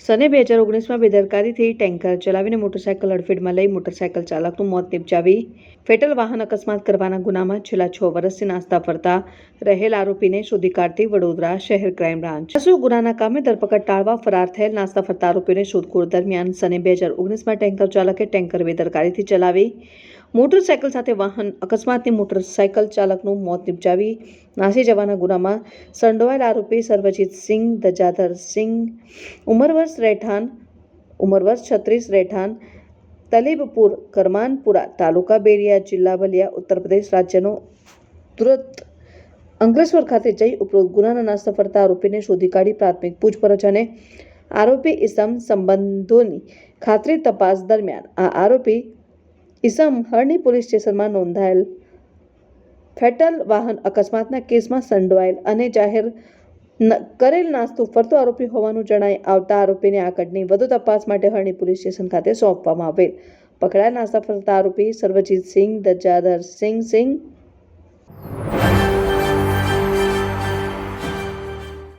સને 2019માં બેદરકારીથી ટેન્કર ચલાવીને મોટરસાયકલ અડફેટમાં લઈ મોટરસાયકલ ચાલકનું મોત નિપજાવી ફેટલ વાહન અકસ્માત કરવાના ગુનામાં છેલ્લા 6 વર્ષથી નાસ્તા ફરતા રહેલ આરોપીને શોધી કાઢતી વડોદરા શહેર ક્રાઇમ બ્રાન્ચ ગુનાના કામે ધરપકડ ટાળવા ફરાર થયેલ નાસ્તા ફરતા આરોપીઓને શોધખોળ દરમિયાન સને 2019માં ટેન્કર ચાલકે ટેન્કર બેદરકારીથી ચલાવી મોટરસાયકલ સાથે વાહન અકસ્માતની મોટરસાયકલ ચાલકનું મોત નિપજાવી નાસી જવાના ગુનામાં સંડોવાયેલ આરોપી સર્વજીતસિંહ દજાધરસિંહ ઉંમર વર્ષ 36 રહેઠાણ તલીબપુર કરમાનપુરા તાલુકા બેરિયા જિલ્લા બલિયા ઉત્તર પ્રદેશ રાજ્યનો તુરત અંકલેશ્વર ખાતે જઈ ઉપરોક્ત ગુનાના નાસ્તા ફરતા આરોપીને શોધી કાઢી પ્રાથમિક પૂછપરછ અને આરોપી ઇસમ સંબંધોની ખાતરી તપાસ દરમિયાન આ આરોપી ઇસમ હરણી પોલીસ સ્ટેશનમાં નોંધાયેલ ફેટલ વાહન અકસ્માતના કેસમાં સંડોવાયેલ અને જાહેર કરેલ નાસ્તો ફરતો આરોપી હોવાનું જણાઈ આવતા આરોપીને આગળની વધુ તપાસ માટે હરણી પોલીસ સ્ટેશન ખાતે સોંપવામાં આવેલ. પકડાયેલ નાસ્તા ફરતા આરોપી સર્વજીતસિંહ દજાધરસિંહ